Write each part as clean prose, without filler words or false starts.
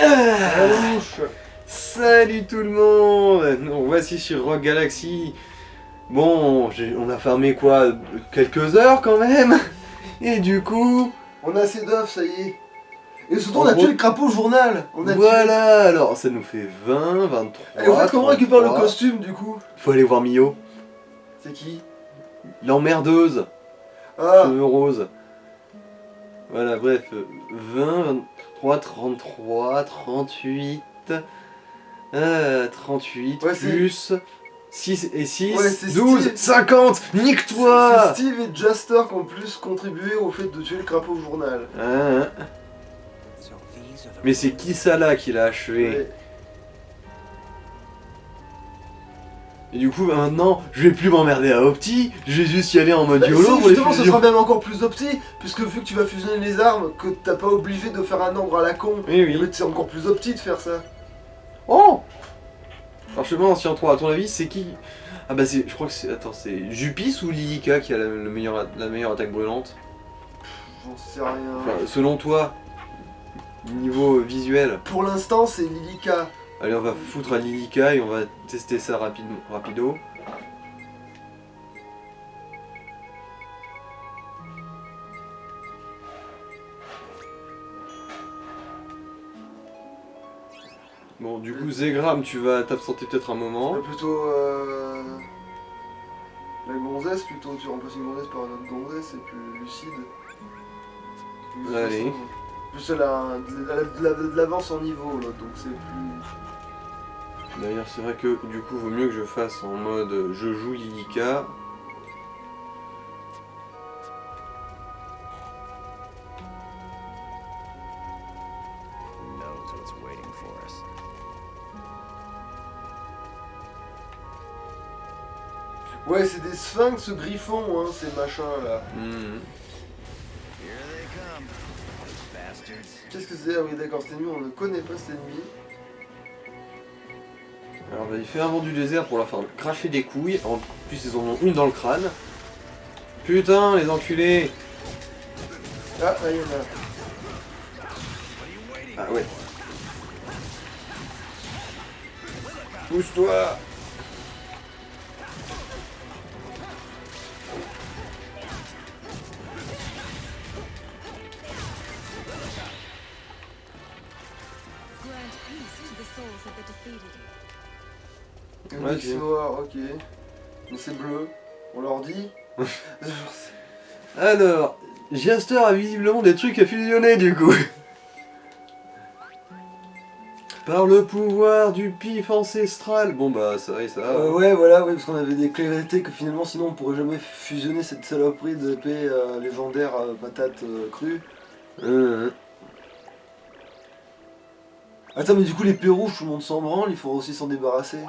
Ah, Louche. salut tout le monde. Nous voici sur Rogue Galaxy. Bon, on a farmé quoi? Quelques heures quand même. Et du coup... On a assez d'œufs, ça y est. Et surtout, En on a gros- tué le crapaud journal. On a tué. Voilà, alors ça nous fait 20, 23, Et en fait, comment on récupère le 33. costume du coup? Faut aller voir Mio. C'est qui? L'emmerdeuse. Ah, Cheveux roses. Voilà, bref. 20, 23, 33, 38... 38 Ouais, c'est- plus 6 et 6, Ouais, c'est 12, Steve. 50, c'est nique-toi! Steve et Jaster qui ont plus contribué au fait de tuer le crapaud journal. Hein. Mais c'est qui ça là qui l'a achevé? Ouais. Et du coup, maintenant, je vais plus m'emmerder à Opti, je vais juste y aller en mode Bah, YOLO si, pour les justement, ce fusions. sera même encore plus opti, puisque vu que tu vas fusionner les armes, que t'as pas obligé de faire un ordre à la con, Oui, oui. et ben, c'est encore plus opti de faire ça. Oh! Parchemin ancien 3, à ton avis, c'est qui? Ah bah c'est, je crois que c'est, attends, c'est Jupis ou Lilika qui a la meilleure attaque brûlante? J'en sais rien. Enfin, selon toi, niveau visuel. Pour l'instant, c'est Lilika. Allez, on va foutre à Lilika et on va tester ça rapido. Bon, du coup, Zegram, tu vas t'absenter peut-être un moment. Plutôt la gonzesse, plutôt tu remplaces une gonzesse par une autre gonzesse, c'est plus lucide. Plus Allez. façon- Plus elle a de l'avance en niveau l'autre, donc c'est plus. D'ailleurs, c'est vrai que du coup, vaut mieux que je fasse en mode je joue Lilika. Ouais, c'est des sphinx griffons, hein, ces machins là. Mhm. Qu'est-ce que c'est? Ah oui, d'accord, cet ennemi, on ne connaît pas cet ennemi. Alors, il fait un vent du désert pour leur faire cracher des couilles. En plus, ils en ont une dans le crâne. Putain, les enculés! Ah, là, il y en a. Ah ouais. Pousse-toi! Grant peace to the souls of the defeated. Le Ok. c'est noir, ok. Mais c'est bleu. On leur dit. Alors, Jaster a visiblement des trucs à fusionner du coup. Par le pouvoir du pif ancestral. Bon bah ça va et ça va. Ouais, voilà, ouais, parce qu'on avait déclaré que finalement, sinon, on pourrait jamais fusionner cette saloperie d'épée légendaire patate crue. Hein. Attends, mais du coup, l'épée rouge, tout le monde s'en branle, il faudra aussi s'en débarrasser.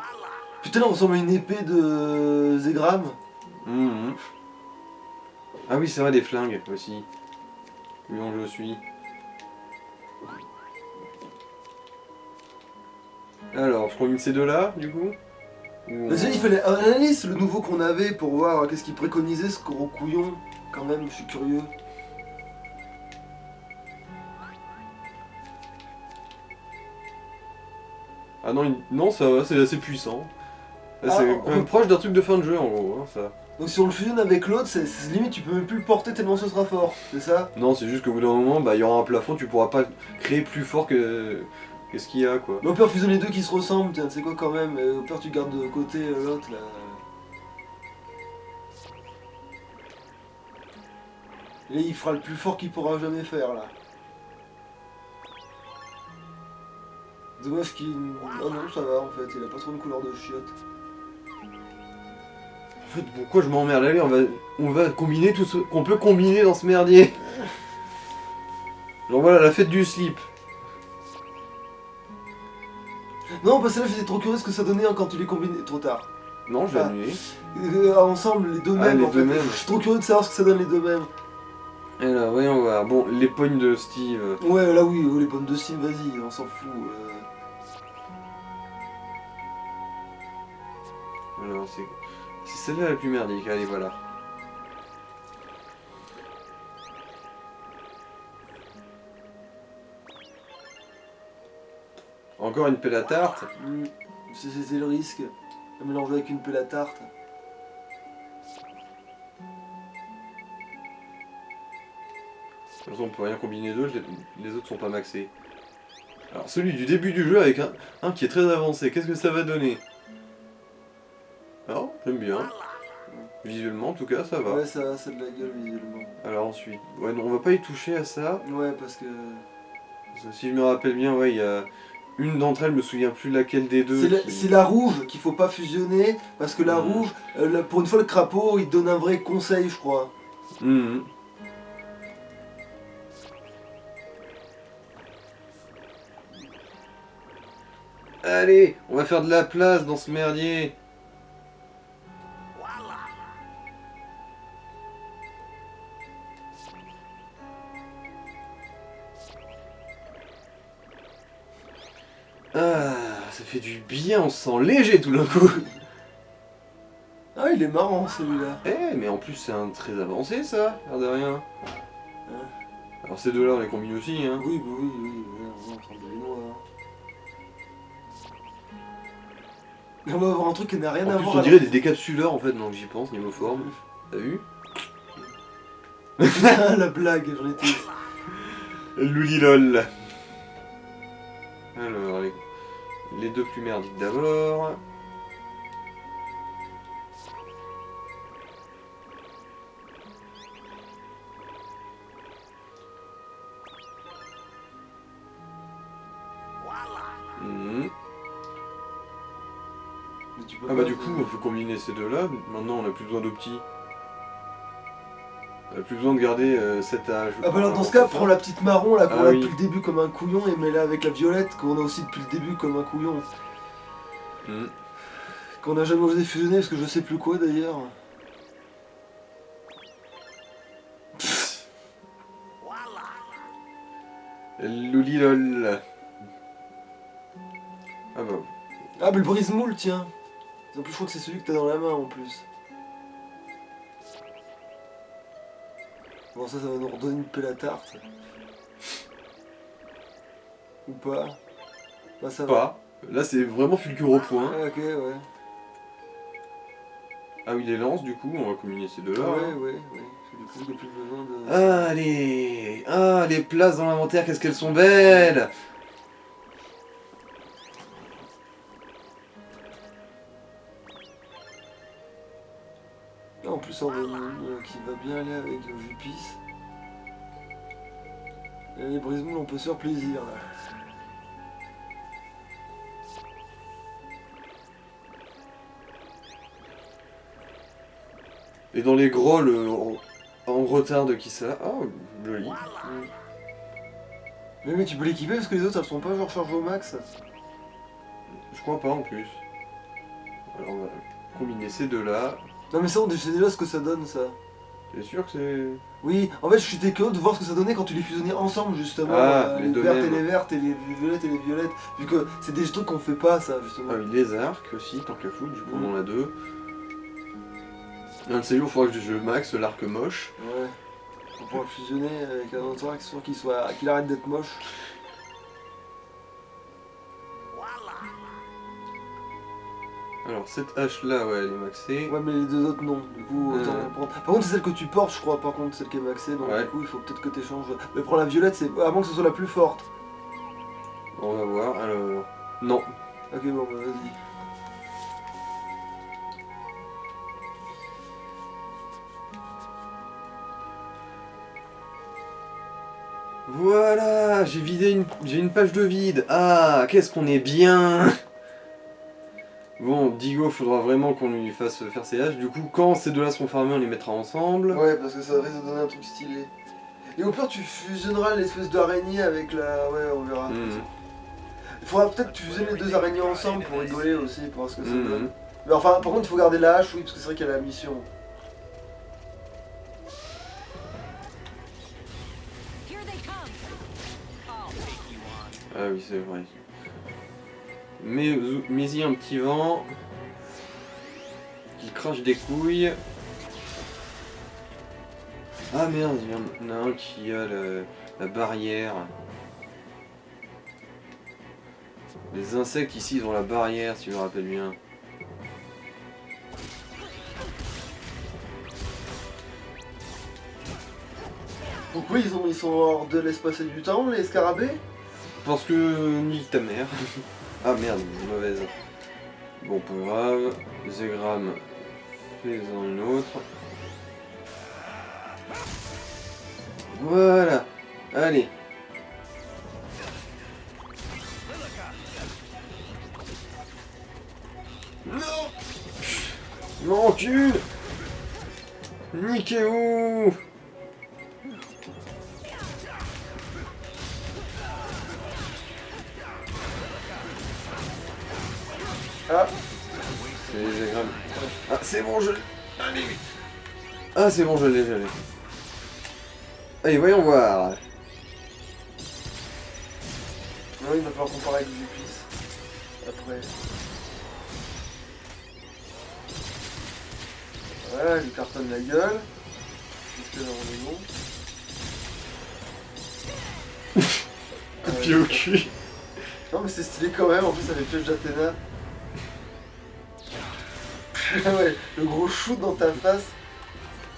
Putain, là, on ressemble à une épée de Zegram. Mhm. Ah oui, c'est vrai, des flingues aussi. Oui, on je suis. Alors, je combine ces deux-là, du coup Ou Vas-y, il fallait analyser le nouveau qu'on avait pour voir qu'est-ce qu'il préconisait, ce gros couillon. Quand même, je suis curieux. Ah non, non ça va, c'est assez puissant. Là, Ah, c'est on quand même peut- proche d'un truc de fin de jeu, en gros, hein, ça. Donc si on le fusionne avec l'autre, limite tu peux même plus le porter tellement ce sera fort, c'est ça? Non, c'est juste qu'au bout d'un moment, bah, il y aura un plafond, tu pourras pas créer plus fort que ce qu'il y a, quoi. Mais au pire fusionner les deux qui se ressemblent, tiens, c'est quoi quand même? Au pire tu gardes de côté l'autre là. Et là il fera le plus fort qu'il pourra jamais faire là. The meuf qui. Ah non ça va en fait, il a pas trop une couleur de chiotte. En fait, pourquoi je m'emmerde? Allez, on va combiner tout ce qu'on peut combiner dans ce merdier. Genre voilà, la fête du slip. Non parce que là j'étais trop curieux ce que ça donnait hein, quand tu les combinais. Trop tard. Non, je l'ai Ah. annulé. Ensemble les deux Ah, mêmes les en deux fait. mêmes. Je suis trop curieux de savoir ce que ça donne les deux mêmes. Et là, voyons voir. Bon, les pognes de Steve. Ouais là oui, les pommes de cime, vas-y, on s'en fout. Alors, c'est celle-là la plus merdique. Allez, voilà. Encore une pelle à tarte. C'était le risque. À mélanger avec une pelle à tarte. De toute façon, on peut rien combiner d'eux, les autres sont pas maxés. Alors celui du début du jeu avec un qui est très avancé, qu'est-ce que ça va donner? Alors, j'aime bien. Visuellement, en tout cas, ça va. Ouais, ça a de la gueule visuellement. Alors ensuite, ouais, non, on va pas y toucher à ça. Ouais, parce que... Si je me rappelle bien, ouais, il y a une d'entre elles, je me souviens plus laquelle des deux. C'est la rouge qu'il faut pas fusionner, parce que la rouge, pour une fois le crapaud, il te donne un vrai conseil, je crois. Mhm. Allez, on va faire de la place dans ce merdier. Ah, ça fait du bien, on se sent léger tout d'un coup. Ah, il est marrant celui-là. Eh, mais en plus c'est un très avancé ça, l'air de rien. Alors ces deux-là on les combine aussi, hein. Oui, bah oui, on va prendre des noix. On va avoir un truc qui n'a rien En à plus voir on dirait des décapsuleurs en fait, non j'y pense, niveau forme. T'as vu? La blague, j'en étais... Loulilol. Alors, les deux plus merdiques d'abord. Mhm. Mais tu peux Ah pas- bah du coup on peut combiner ces deux-là, maintenant on n'a plus besoin d'opti. On n'a plus besoin de garder cet âge. Ah bah alors dans ce cas, prends la petite marron là qu'on Ah a oui. depuis le début comme un couillon et mets-la avec la violette qu'on a aussi depuis le début comme un couillon. Mhm. Qu'on a jamais osé fusionner parce que je sais plus quoi d'ailleurs. Loulilol. Ah bah. Ah mais le brise-moule tiens. En plus je crois que c'est celui que t'as dans la main en plus. Bon ça va nous redonner une pelle à tarte. Ou pas. Bah ça va. Pas. Là c'est vraiment fulgure au point. Ah, ok ouais. Ah oui les lances du coup, on va combiner ces deux-là. Ouais, hein. ouais. Parce que du coup il n'y a plus besoin de... Allez. Ah les places dans l'inventaire, qu'est-ce qu'elles sont belles. En plus on a une qui va bien aller avec le Jupis. Et les brise-moules on peut se faire plaisir là. Et dans les grolles en retard de qui ça? Ah joli. Mais tu peux l'équiper parce que les autres elles sont pas genre chargées au max. Je crois pas en plus. Alors on va combiner ces deux-là. Non mais ça on sait déjà ce que ça donne ça. T'es sûr que c'est... Oui, en fait je suis curieux de voir ce que ça donnait quand tu les fusionnais ensemble justement. Ah, les les deux vertes et mêmes. les vertes et les violettes et les violettes. Vu que c'est des trucs qu'on fait pas ça justement. Ah oui, les arcs aussi, tant qu'à foutre, du coup on en a deux. Un de ces jours, il faudra que je max l'arc moche. Ouais. On pourra fusionner avec un autre arc sûr qu'il arrête d'être moche. Alors cette hache là, ouais, elle est maxée. Ouais mais les deux autres non, du coup autant en prendre. Par contre c'est celle que tu portes je crois par contre celle qui est maxée donc Ouais. du coup il faut peut-être que tu échanges. Mais prends la violette c'est à moins que ce soit la plus forte. On va voir, alors... Non. Ok bon bah vas-y. Voilà, j'ai une page de vide. Ah, qu'est-ce qu'on est bien. Bon, Digo, faudra vraiment qu'on lui fasse faire ses haches. Du coup, quand ces deux-là seront farmés, on les mettra ensemble. Ouais parce que ça risque de donner un truc stylé. Et au pire tu fusionneras l'espèce d'araignée avec la... Ouais on verra. Mhm. Il faudra peut-être que tu fusionnes les deux araignées ensemble pour rigoler aussi, pour voir ce que ça Mhm. donne. Mais enfin, par contre, il faut garder la hache, oui, parce que c'est vrai qu'il y a la mission. Here they come. Ah oui, c'est vrai. Mais-y un petit vent. Qui crache des couilles. Ah merde, il y en a un qui a la barrière. Les insectes ici, ils ont la barrière, si je me rappelle bien. Pourquoi ils sont hors de l'espace et du temps, les scarabées? Parce que nique ta mère. Ah merde, mauvaise. Bon, pas grave. Zegram, fais-en une autre. Voilà. Allez. Non. Manque une. Niquez-vous. Ah, C'est Zegram. Ah, c'est bon, je l'ai. Allez. Ah, c'est bon, je l'ai. Allez, voyons voir. non, il va falloir comparer avec du pisse. Après. Voilà, il lui cartonne la gueule. Qu'est-ce que là on est bon. Pied au cul. Non mais c'est stylé quand même, en plus ça fait piège d'Athéna. Ouais, le gros shoot dans ta face.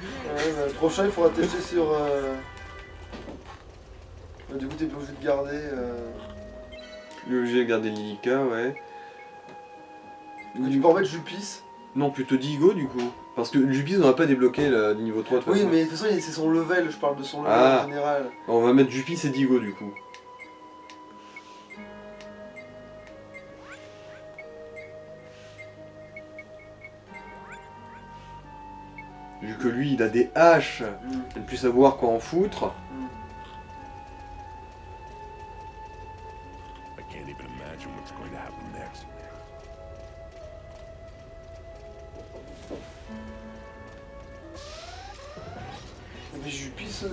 Ouais, bah, le prochain il faudra tester sur... Bah, du coup t'es plus obligé de garder... Il est obligé de garder Lilika, ouais. Tu peux en mettre Jupis. Non, plutôt Digo du coup. Parce que Jupis, on n'a pas débloqué le niveau 3 de toute Oui façon. mais de toute façon c'est son level, je parle de son level Ah. en général. On va mettre Jupis et Digo du coup. Vu que lui, il a des haches, il ne plus savoir quoi en foutre. I can't even imagine what's going to happen next. Mais Jupis...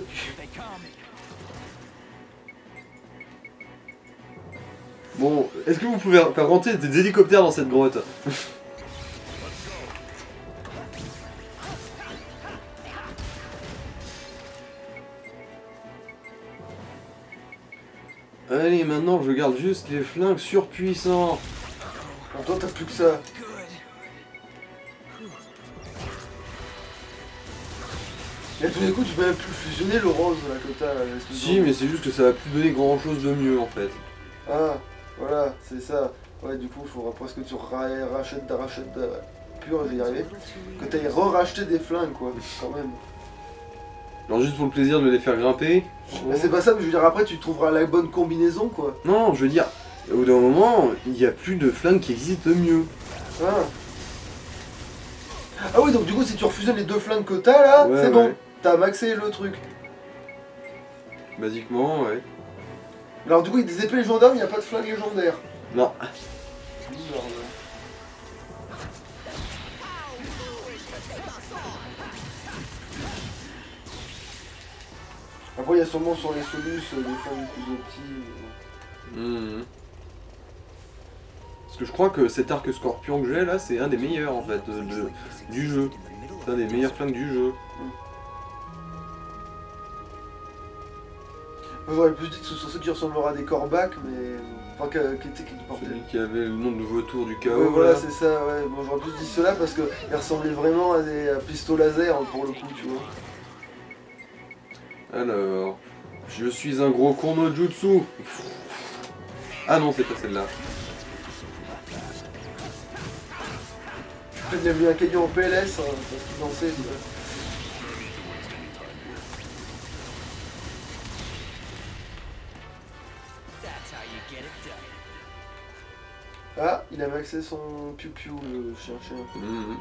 Bon, est-ce que vous pouvez faire rentrer des hélicoptères dans cette grotte? Allez, maintenant je garde juste les flingues surpuissants. Bon, toi t'as plus que ça. Et à tous les coups tu peux même plus fusionner le rose là que t'as là, l'espèce Si, de- mais c'est juste que ça va plus donner grand chose de mieux en fait. Ah, voilà, c'est ça. Ouais, du coup, il faudra presque que tu rachètes, pur, j'y arrivé. Que t'ailles re-racheter des flingues, quoi, quand même. Alors juste pour le plaisir de les faire grimper. Mais c'est pas ça, mais je veux dire, après, tu trouveras la bonne combinaison, quoi. Non, je veux dire, au bout d'un moment, il n'y a plus de flingues qui existent mieux. Ah. Ah oui, donc du coup, si tu refusionnes les deux flingues que t'as, là, Ouais, c'est bon. ouais. T'as maxé le truc. Basiquement, ouais. Alors du coup, il y a des épées légendaires, mais il n'y a pas de flingue légendaire. Non. Bizarre, ouais. Après, il y a sûrement sur les solus des flingues plus petits. Mhm. Parce que je crois que cet arc scorpion que j'ai là, c'est un des meilleurs en fait du jeu. C'est un des meilleurs flingues du jeu. Moi, j'aurais plus dit que ce sont ceux qui ressemblera à des corbacs, mais. Enfin, qui portaient. Celui qui avait le nom de vautour du Ouais, chaos. voilà, là. c'est ça, ouais. Bon, j'aurais plus dit ceux-là parce qu'ils ressemblaient vraiment à des pistolets laser pour le coup, tu vois. Alors, je suis un gros con no jutsu. Ah non, c'est pas celle-là. Il y a eu un caillou en PLS, hein, parce qu'il dansait, tu vois. Ah, il a maxé son piou-piou, le chien-chien. Mhm.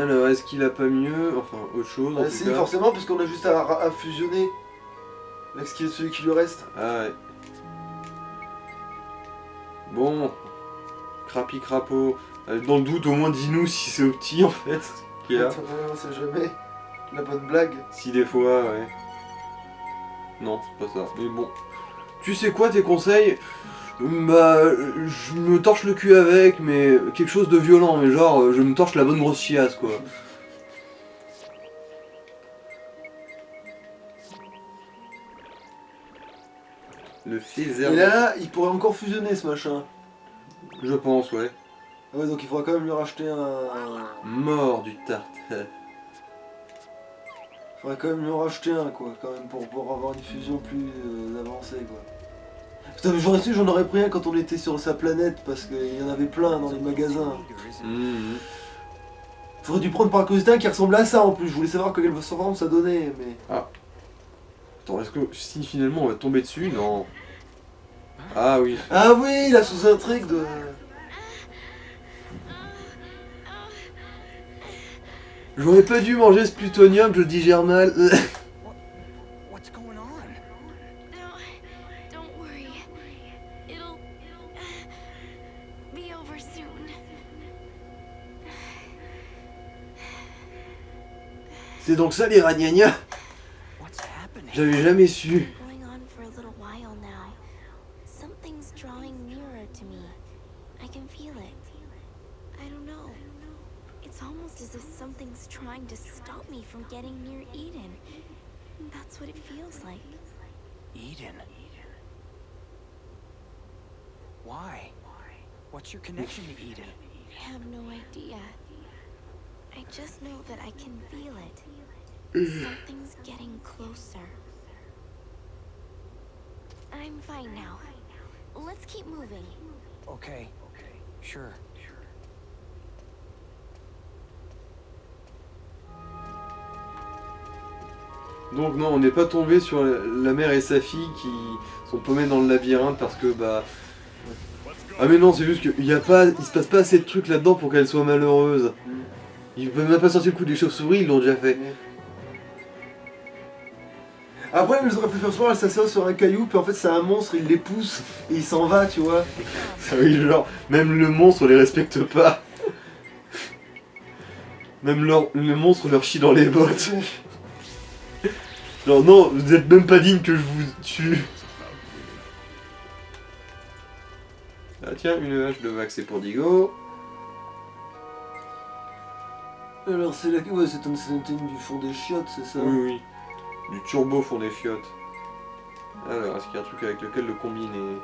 Alors, est-ce qu'il a pas mieux? Enfin, autre chose en Ah, tout si, cas. forcément, parce qu'on a juste à fusionner avec celui qui lui reste. Ah ouais. Bon. Crapi crapaud. Dans le doute, au moins dis-nous si c'est au petit en fait. Qu'il y a. On sait jamais. La bonne blague. Si des fois, ouais. Non, c'est pas ça. Mais bon. Tu sais quoi, tes conseils? Bah, je me torche le cul avec, mais quelque chose de violent, mais genre, je me torche la bonne grosse chiasse, quoi. Le Et phaser. là, il pourrait encore fusionner ce machin. Je pense, ouais. Ah ouais, donc il faudra quand même lui racheter un... Mort du tarte. Il faudrait quand même lui en racheter un, quoi, quand même, pour avoir une fusion plus avancée, quoi. Putain, mais j'en aurais pris un quand on était sur sa planète, parce qu'il y en avait plein dans les magasins. Mhm. Faudrait dû prendre par curiosité un qui ressemble à ça en plus, je voulais savoir quelle forme ça donnait, mais... Attends, est-ce que si finalement on va tomber dessus? Non. Ah oui. Ah oui, la sous-intrigue de... J'aurais pas dû manger ce plutonium, je digère mal. What's going on? No, don't worry. It'll be over soon. C'est donc ça les ragnagnas? What's happening? J'avais jamais su. Going on for a little while now. Something's drawing nearer to me. I can feel it. I don't know. It's almost as if something's trying to stop me from getting near Eden. That's what it feels like. Eden. Why? What's your connection to Eden? I have no idea. I just know that I can feel it. Something's getting closer. I'm fine now. Let's keep moving. Okay. Sure. Donc non, on n'est pas tombé sur la mère et sa fille qui sont paumées dans le labyrinthe parce que bah... Ah mais non, c'est juste qu'il y a pas, il se passe pas assez de trucs là-dedans pour qu'elle soit malheureuse. Ils peuvent même pas sortir le coup des chauves-souris, ils l'ont déjà fait. Après, ils auraient pu faire souvent, elle s'assied sur un caillou, puis en fait c'est un monstre, il les pousse, et il s'en va, tu vois. Ah oui, genre, même le monstre les respecte pas. Même le monstre leur chie dans les bottes. Genre non, vous êtes même pas digne que je vous tue. Ah tiens, une hache de vaccé pour Digo. Alors c'est la... Ouais, c'est un scène du fond des chiottes, c'est ça? Oui, oui. Du turbo font des chiottes. Alors, est-ce qu'il y a un truc avec lequel le combiner?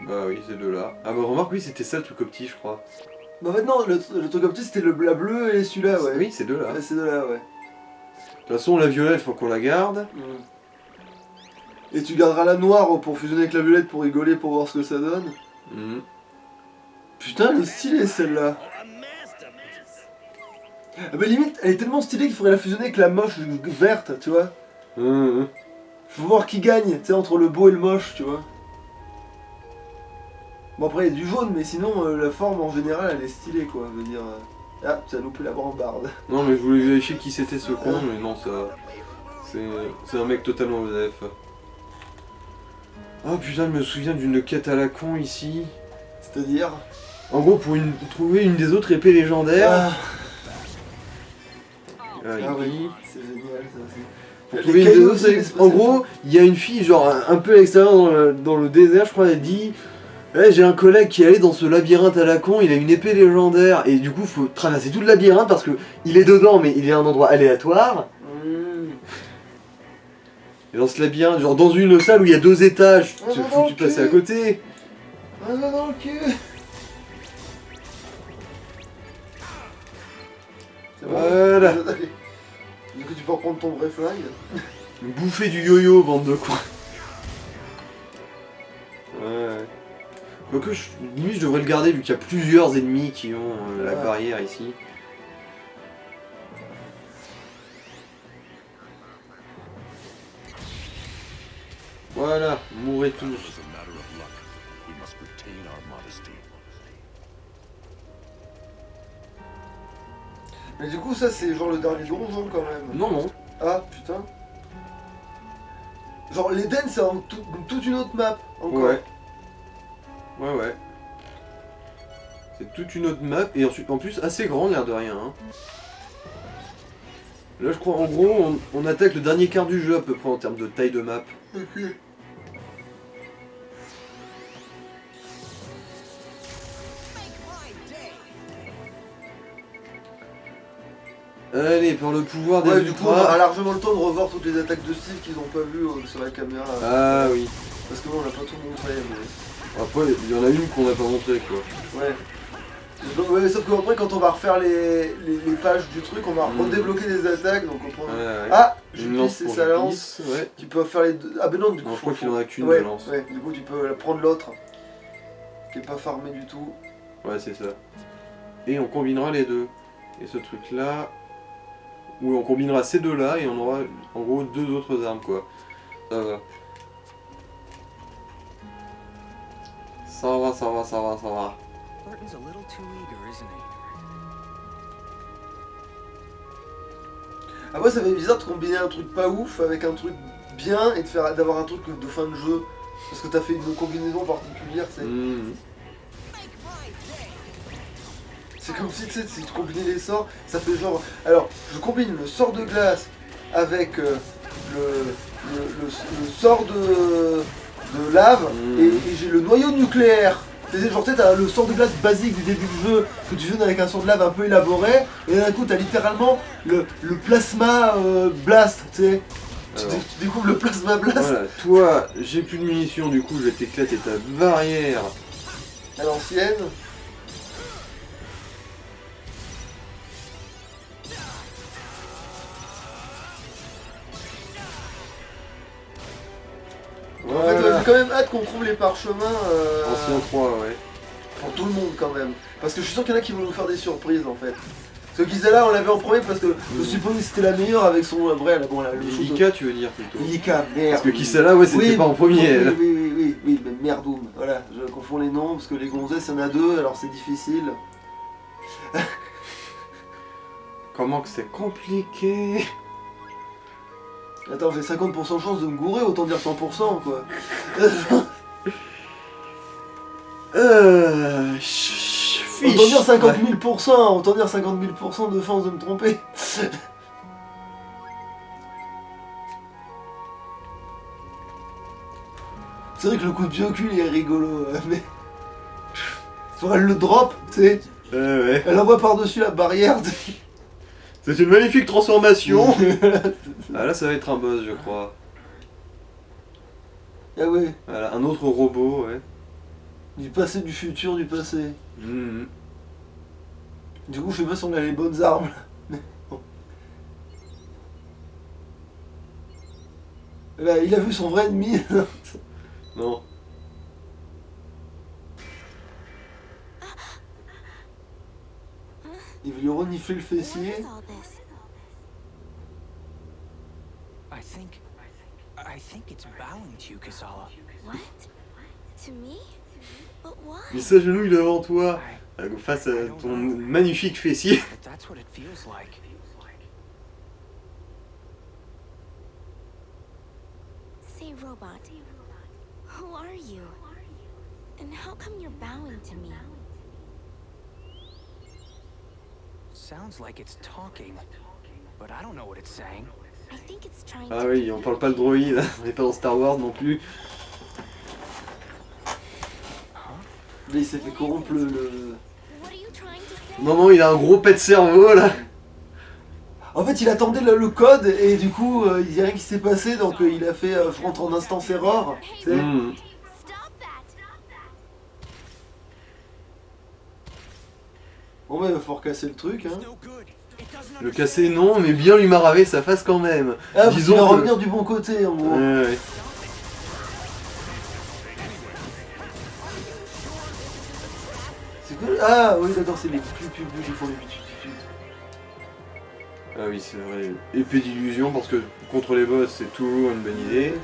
Bah oui, ces deux-là. Ah bah remarque, oui, c'était ça le truc optique, je crois. Bah en fait non, le truc comme ça c'était la bleue et celui-là, ouais. Oui, ces deux-là. Ouais, c'est de là, ouais. De toute façon, la violette, faut qu'on la garde. Et tu garderas la noire pour fusionner avec la violette pour rigoler, pour voir ce que ça donne. Mhm. Putain, elle est stylée celle-là. Ah bah limite, elle est tellement stylée qu'il faudrait la fusionner avec la moche verte, tu vois. Mhm. Faut voir qui gagne, tu sais, entre le beau et le moche, tu vois. Bon après il y a du jaune, mais sinon la forme en général elle est stylée quoi, je veux dire... Ah, tu as loupé la brambarde. Non, mais je voulais vérifier qui c'était ce con, mais non, ça... C'est un mec totalement ODF. Oh putain, je me souviens d'une quête à la con ici. C'est-à-dire... En gros, pour trouver une des autres épées légendaires... Ah, Ah, oui, c'est génial ça aussi. Pour Les trouver une cailloux des autres, aussi, les en gros, il y a une fille, genre un peu à l'extérieur dans le désert, je crois, elle dit hey, j'ai un collègue qui est allé dans ce labyrinthe à la con, il a une épée légendaire, et du coup, faut traverser tout le labyrinthe parce que il est dedans, mais il est à un endroit aléatoire. Et dans ce labyrinthe, genre dans une salle où il y a 2 étages, Ah, tu non, faut que tu ok. passes à côté. Ah non, dans le cul. C'est bon, Voilà. j'ai attaqué. Du coup tu peux reprendre ton vrai flingue. Bouffer du yo-yo, bande de cons. Ouais. Quoique, limite, je devrais le garder vu qu'il y a plusieurs ennemis qui ont la Ouais. barrière ici. Voilà, mourrez tous. It's a matter of luck. We must retain our modesty. Mais du coup ça c'est genre le dernier donjon quand même. Non, non. Ah putain. Genre l'Eden c'est en toute une autre map encore. Ouais. Ouais, ouais. C'est toute une autre map et ensuite, en plus assez grande, l'air de rien. Hein. Là, je crois, en gros, on attaque le dernier quart du jeu à peu près en termes de taille de map. Ok. Allez, par le pouvoir des Ouais, du coup, on a ultras. largement le temps de revoir toutes les attaques de Steve qu'ils n'ont pas vues sur la caméra. Ah oui. Parce que là, on n'a pas tout montré, mais... Après, il y en a une qu'on n'a pas montré quoi. Ouais. Donc, ouais, sauf qu'après, quand on va refaire les pages du truc, on va redébloquer des attaques, donc on prend... Ouais, ouais. Ah, Une Jupis, lance c'est pour sa lance. Jupis, ouais. Tu peux faire les deux... Ah ben non, du coup... Non, je crois qu'il en a qu'une ouais, de lance. ouais, du coup, tu peux prendre l'autre, qui est pas farmé du tout. Ouais, c'est ça. Et on combinera les deux. Et ce truc là... Oui, on combinera ces deux là et on aura en gros deux autres armes quoi. Ça va. Ça va, ça va, ça va, ça va. Burton's a little too eager, isn't he? Après, ça fait bizarre de combiner un truc pas ouf avec un truc bien et d'avoir un truc de fin de jeu. Parce que t'as fait une combinaison particulière, c'est... Mmh. C'est comme si, tu sais, si tu combinais les sorts, ça fait genre... Alors, je combine le sort de glace avec le sort de lave, et j'ai le noyau nucléaire. C'est genre, tu sais, t'as le sort de glace basique du début du jeu, que tu joues avec un sort de lave un peu élaboré, et d'un coup, t'as littéralement le plasma blast, tu sais. Alors. Tu découvres le plasma blast Voilà, toi, j'ai plus de munitions, du coup je vais t'éclater ta barrière. à l'ancienne. En fait, Voilà. j'ai quand même hâte qu'on trouve les parchemins Ancien 3, ouais. pour tout le monde quand même. Parce que je suis sûr qu'il y en a qui vont nous faire des surprises en fait. Ce Gisela, on l'avait en premier parce que je suppose que c'était la meilleure avec son vrai, bon, là, le shoot de- Lika, tu veux dire plutôt. Lika, merde. Parce que Kisala, ouais, c'était Oui, pas en premier. Oui, elle. oui, mais merdoum. Voilà, je confonds les noms parce que les gonzesses, il y en a deux, alors c'est difficile. Comment que c'est compliqué. Attends, j'ai 50% de chance de me gourer, autant dire 100% quoi. Autant dire 50 000%, autant dire 50 000% de chance de me tromper. C'est vrai que le coup de biocul il est rigolo, mais... Soit elle le drop, tu sais, Ouais. elle envoie par-dessus la barrière. C'est une magnifique transformation. Ah là, ça va être un boss, je crois. Ah ouais, Voilà, un autre robot, ouais. du passé, du futur, du passé. Mhm. Du coup, je sais pas si on a les bonnes armes. Mais bon. Là, il a vu son vrai ennemi. Non. Il veut lui renifler le What fessier. is all this? I think it's bowing to you, Kasala. What? To me? But why? Il s'agenouille devant toi, face à ton magnifique fessier. But that's what it feels like. Say, robot, who are you? And how come you're bowing to me? Sounds like it's talking, but I don't know what it's saying. I think it's trying Ah to oui, on parle pas le droïde, on est pas dans Star Wars non plus. Là, il s'est fait corrompre le... What are you trying to say? Non, non, il a un gros pet de cerveau là. En fait, il attendait le code et du coup, il y a rien qui s'est passé, donc il a fait je rentre en instance erreur. Tu sais. Mhm. Stop that! Bon, bah, il va falloir casser le truc. Hein. No good. It doesn't Le casser, non, mais bien lui maraver sa face quand même. Ah, parce qu'il va que- revenir du bon côté en gros. Ouais. C'est cool. Ah, oui, d'accord, c'est les plus qui font les buts. Ah oui, c'est vrai. Épée d'illusion, parce que contre les boss, c'est toujours une bonne idée.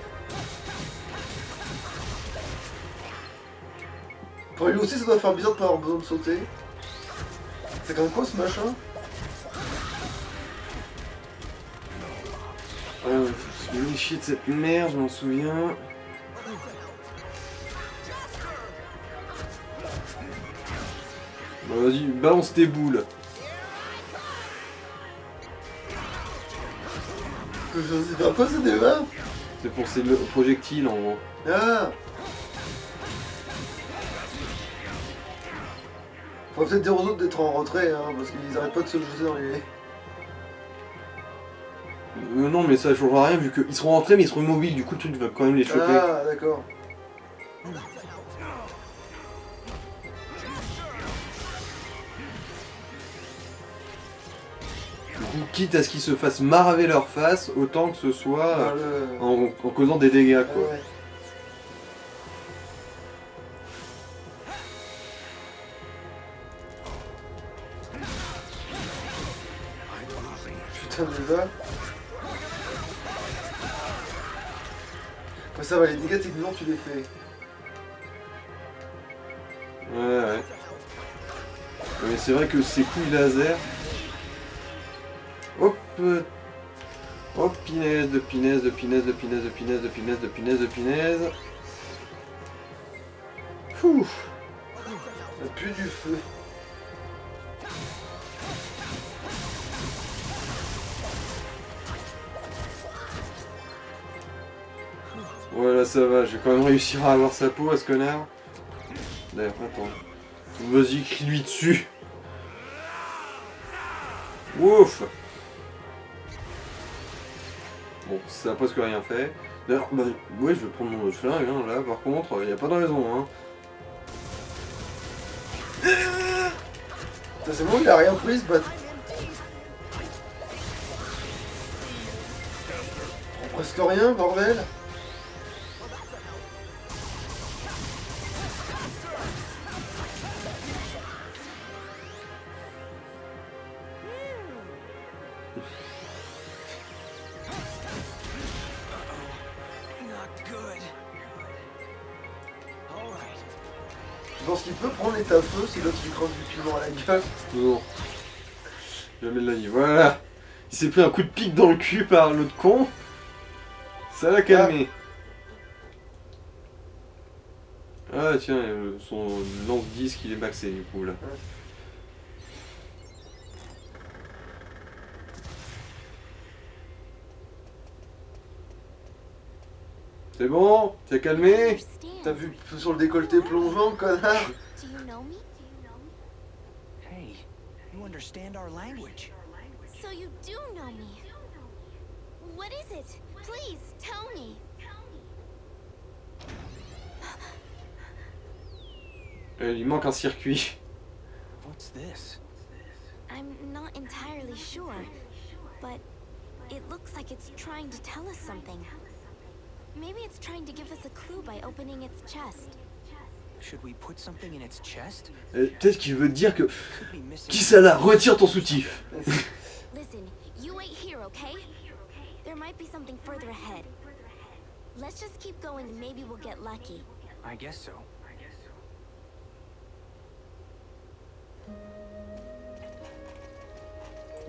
Pour lui aussi, ça doit faire bizarre de pas avoir besoin de sauter. C'est quand même quoi ce machin? Ouais, je me chier de cette merde, je m'en souviens. Bon, vas-y, balance tes boules. C'est faire quoi ça déjà? C'est pour ces projectiles en gros. Ah! Faut peut-être dire aux autres d'être en retrait, hein, parce qu'ils arrêtent pas de se jeter dans les... Non, mais ça changera rien vu qu'ils seront rentrés, mais ils seront immobiles, du coup le truc va quand même les choper. Ah, d'accord. Du coup, quitte à ce qu'ils se fassent marrer leur face, autant que ce soit Par le... en causant des dégâts, quoi. Ouais. Putain, déjà. Bah, ça va, les dégâts, techniquement, tu les fais. Ouais. Mais c'est vrai que ces coups laser... Hop hop, pinaise, de pinaise, de pinaise, de pinaise, de pinaise, de pinaise, de pinaise, de pinaise. Fouh. Ça pue du feu. Voilà, ça va, je vais quand même réussir à avoir sa peau à ce connard. D'ailleurs, attends. Vas-y, crie-lui dessus. Ouf. Bon, ça a presque rien fait. D'ailleurs, bah, ouais, je vais prendre mon autre flingue, hein, là, par contre, il n'y a pas de raison, hein. Putain, c'est bon, il a rien pris, ce bâtard. Prends presque rien, bordel. Not good. All right. Je pense qu'il peut prendre les feu si l'autre lui crame du piment à la gueule. Toujours. Jamais de la vie. Voilà. Il s'est pris un coup de pique dans le cul par l'autre con. Ça l'a calmé. Ah tiens, son lance-disque il est maxé du coup là. C'est bon? T'es calmé? T'as vu sur le décolleté plongeant, connard? Do you know me? Hey, you understand our language. So you do know me. What is it? Please tell me. Il manque un circuit. What's this? I'm not entirely sure, but it looks like it's trying to tell us something. Maybe it's trying to give us a clue by opening its chest. Should we put something in its chest? Peut-être qu'il veut dire que... Could be missing. Qui ça là? Retire ton soutif. Listen, you wait here, okay? There might be something further ahead. Let's just keep going and maybe we'll get lucky. I guess so.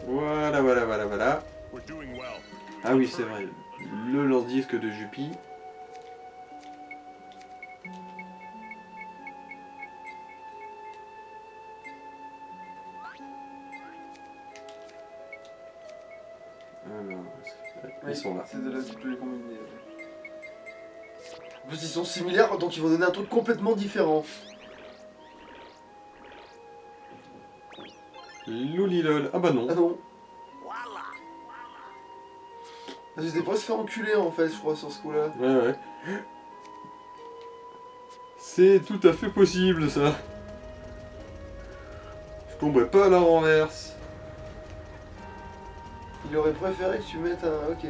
Voilà. We're doing well. Ah oui, c'est vrai. Le lance-disque de Jupi. Alors, ils sont là. C'est de là que tu peux les combiner. En plus, ils sont similaires, donc ils vont donner un truc complètement différent. Loulilol. Ah bah non. Ah non. J'étais presque fait enculer en fait, je crois, sur ce coup-là. Ouais. C'est tout à fait possible ça. Je tomberai pas à la renverse. Il aurait préféré que tu mettes un. Ok.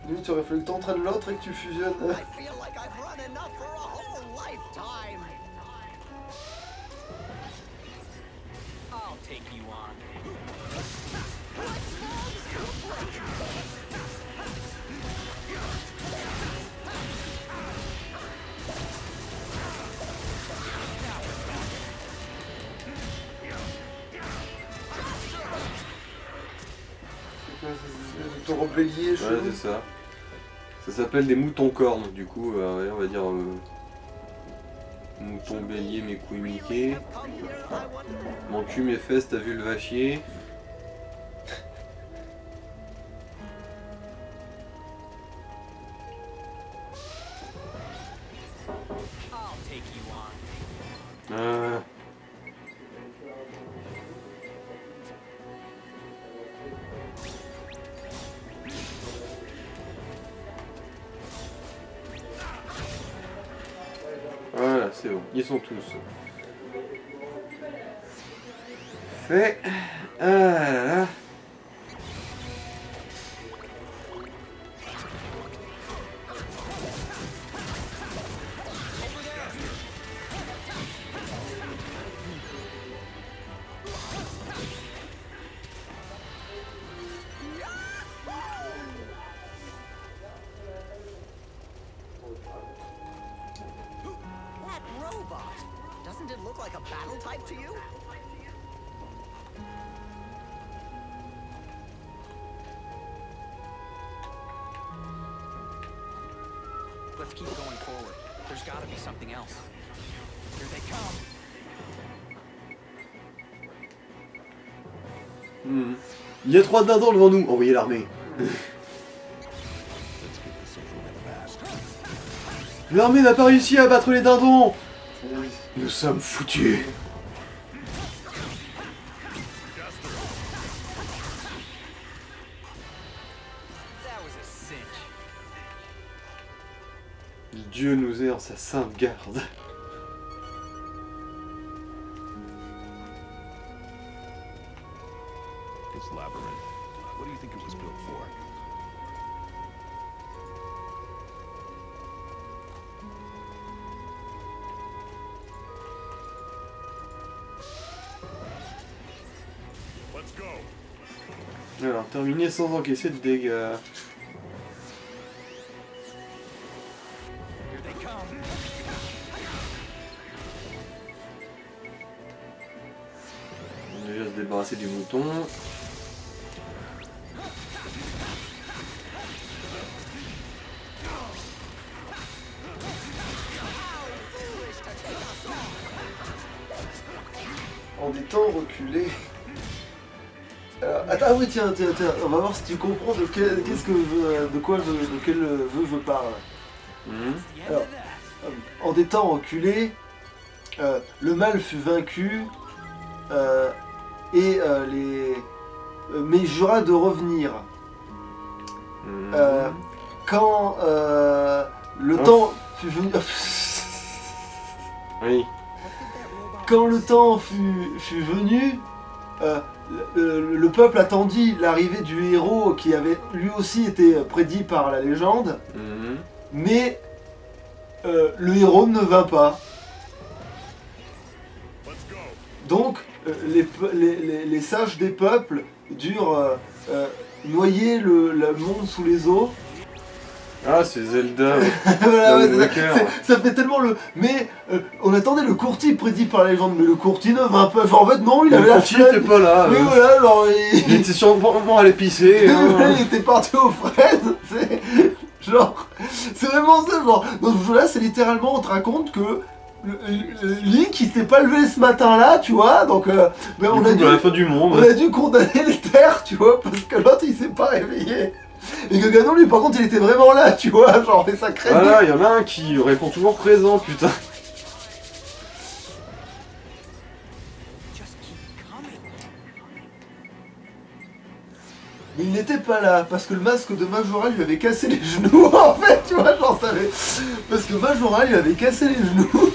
Limite, il aurait fallu que t'entraînes l'autre et que tu fusionnes. I feel like I've run enough for a whole lifetime. I'll take you on. Ton rebellier, Ouais, chelou. c'est ça. Ça s'appelle des moutons cornes, du coup, ouais, on va dire mouton bélier, mes couilles Mickey. Mon cul, mes fesses, t'as vu le vachier. I'll take you on. Ah. C'est bon, ils sont tous. Fait. Ah là là. That robot! Doesn't it look like a battle type to you? Let's keep going forward. There's gotta be something else. Here they come. Il y a 3 dindons devant nous. Envoyez l'armée. Let's get this over with fast. L'armée n'a pas réussi à abattre les dindons. Nous sommes foutus. That was a cinch. Dieu nous ait en sa sainte garde. This labyrinth. What do you think it was built for? Let's go. Alors, terminer sans encaisser de dégâts. Here they come. On va déjà se débarrasser du mouton. En des temps reculés. Attends, ah oui, tiens, on va voir si tu comprends de quel, qu'est-ce que de quoi de quel vœu je parle. Alors, en des temps reculés, le mal fut vaincu et mais il jura de revenir. Quand le temps fut venu. Oui. Quand le temps fut venu, le peuple attendit l'arrivée du héros qui avait lui aussi été prédit par la légende, mais le héros ne vint pas. Donc les sages des peuples durent noyer le monde sous les eaux. Ah, c'est Zelda. Voilà, ouais, Wind c'est ça, Waker. ça fait tellement le. Mais on attendait le courtier prédit par la légende, mais le courtier ne vint pas. Enfin, en fait, non, il avait la Il était pas là. Oui, voilà, genre. Il était sûrement allé pisser. hein. Il était parti aux fraises. C'est. Genre. C'est vraiment ça, genre. Dans ce jeu-là, c'est littéralement, on te raconte que. Link, il s'est pas levé ce matin-là, tu vois, donc. Ben, on a Du coup, à la fin du monde. on a dû condamner les terres, tu vois, parce que l'autre il s'est pas réveillé. Et que Ganon lui par contre il était vraiment là, tu vois, genre et ça craignait. Voilà, il y en a un qui répond toujours présent, putain. Just keep coming. Mais il n'était pas là, parce que le masque de Majora lui avait cassé les genoux en fait, tu vois, j'en savais. Parce que Majora lui avait cassé les genoux.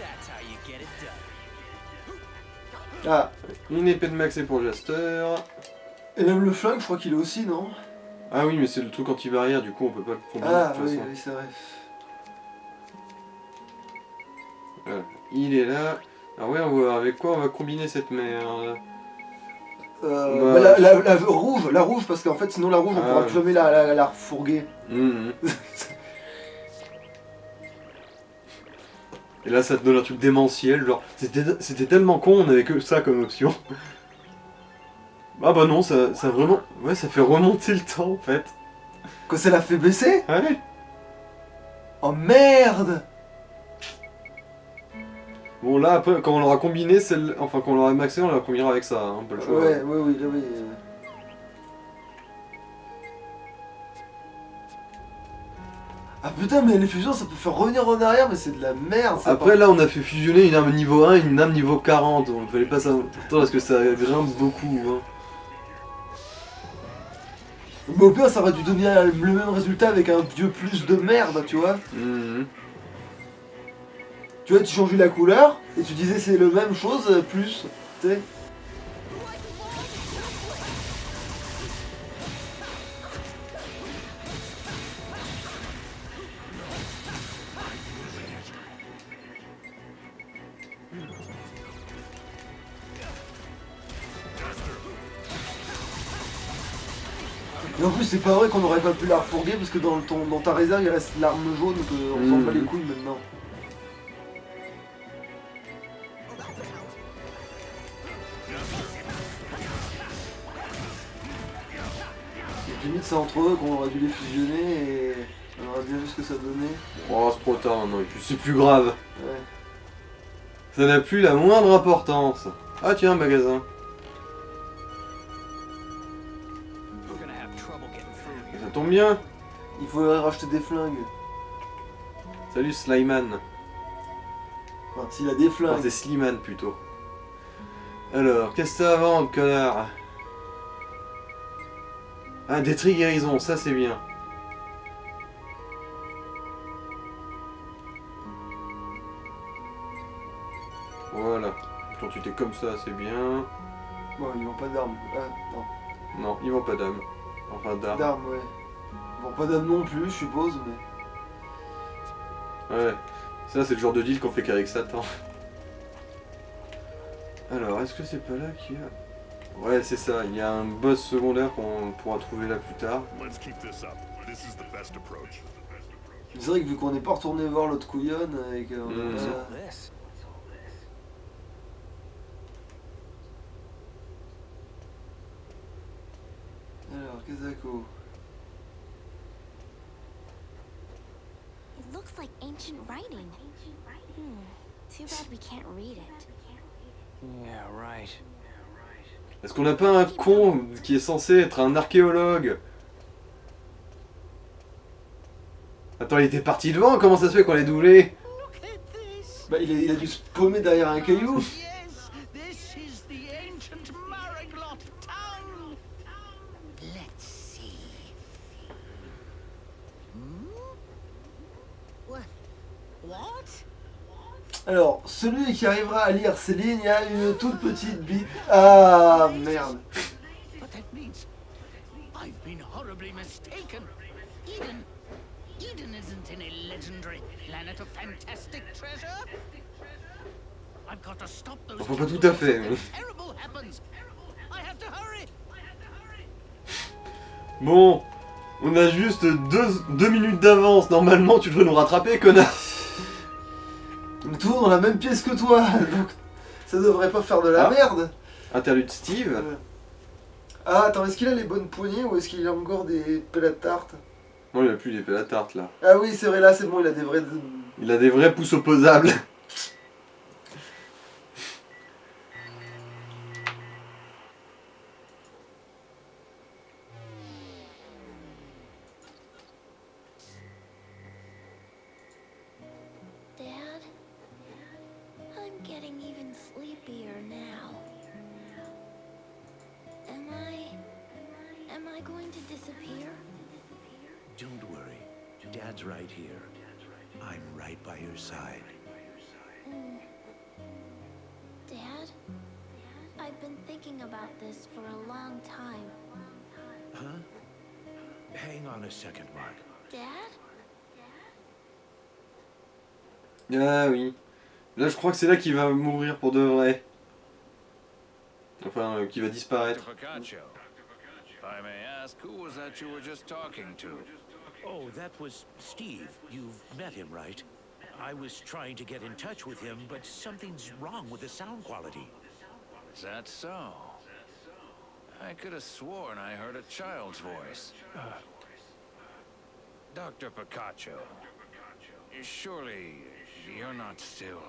That's how you get it done. Ah, Une épée de max pour Jaster. et même le flingue, je crois qu'il est aussi, non? Ah oui, mais c'est le truc anti-barrière, du coup on peut pas le combiner Ah, de toute oui, façon. oui, c'est vrai. Voilà. Il est là. Ah ouais, avec quoi on va combiner cette merde? Bah, la rouge, parce qu'en fait, sinon la rouge, on Ah, pourra ouais. plus jamais la refourguer. Et là ça te donne un truc démentiel, genre c'était tellement con, on avait que ça comme option. Ah bah non, ça vraiment... Ouais, ça fait remonter le temps en fait. Que ça l'a fait baisser? Ouais. Oh merde! Bon là après, quand on l'aura combiné, enfin quand on l'aura maxé, on la combinera avec ça, hein, pas le choix. Ouais, oui. Ah putain, mais les fusions ça peut faire revenir en arrière, mais c'est de la merde ça. Après là on a fait fusionner une arme niveau 1 et une arme niveau 40, donc fallait pas s'attendre parce que ça grimpe beaucoup. Hein. Mais au pire, ça aurait dû donner le même résultat avec un vieux plus de merde, tu vois. Mhm. Tu vois, tu changeais la couleur et tu disais c'est le même chose, plus, tu sais. Et en plus, c'est pas vrai qu'on aurait pas pu la refourguer parce que dans ta réserve il reste l'arme jaune, on s'en bat les couilles maintenant. Donc, limite, c'est entre eux qu'on aurait dû les fusionner et on aurait bien vu ce que ça donnait. Oh c'est trop tard maintenant, et puis c'est plus grave. Ouais. Ça n'a plus la moindre importance. Ah tiens, un magasin. We're gonna have trouble getting through here. Ça tombe bien. Il faudrait racheter des flingues. Salut Slyman. Enfin, s'il a des Enfin, flingues. c'est Sliman plutôt. Alors, qu'est-ce que t'as à vendre, connard? Ah, des tri-guérisons, ça c'est bien. Voilà. Quand tu t'es comme ça, c'est bien. Bon, ils vendent pas d'armes. Ah, non. Non, ils vendent pas d'âme. Enfin, d'armes. D'armes, ouais. Ils vendent pas d'armes non plus, je suppose, mais. Ouais. Ça, c'est le genre de deal qu'on fait qu'avec Satan. Alors, est-ce que c'est pas là qu'il y a... Ouais, c'est ça. Il y a un boss secondaire qu'on pourra trouver là plus tard. Let's keep this up. This is the best approach. C'est vrai que vu qu'on n'est pas retourné voir l'autre couillonne et qu'on Mm. a What's pas- all this? Alors, Kazako. It looks like ancient writing. Too bad we can't read it. Yeah, right. Est-ce qu'on n'a pas un con qui est censé être un archéologue? Attends, il était parti devant, comment ça se fait qu'on l'ait doublé? Look at this. Bah, il a dû se paumer derrière un caillou. Yes, this is the ancient Mariglot town. Let's see. What? Alors, celui qui arrivera à lire ces lignes a une toute petite bite. Ah, merde. But that means I've been horribly mistaken. Eden isn't any legendary planet of fantastic treasure. I've got to stop those. Enfin, pas tout à fait, mais... Terrible happens. I have to hurry. Bon, on a juste deux minutes d'avance. Normalement, tu devrais nous rattraper, connard. On est toujours dans la même pièce que toi, donc ça devrait pas faire de la Ah. merde. Interlude Steve. Ah, attends, est-ce qu'il a les bonnes poignées ou est-ce qu'il a encore des pelles à tarte? Non, il a plus d'épée à la tarte, là. Ah oui, c'est vrai, là c'est bon, il a des vrais... Il a des vrais pouces opposables. Dad, I'm getting even sleepier now. Am I going to disappear? Don't worry. Dad's right here. I'm right by your side. Dad, I've been thinking about this for a long time. Huh? Hang on a second, Mark. Dad? Ah oui. Là, je crois que c'est là qu'il va mourir pour de vrai. Enfin, qu'il va disparaître. Dr. Picacho, if I may ask, who was that you were just talking to? Oh, that was Steve. You've met him, right? I was trying to get in touch with him, but something's wrong with the sound quality. Is that so? I could have sworn I heard a child's voice. Dr. Picacho, surely you're not still...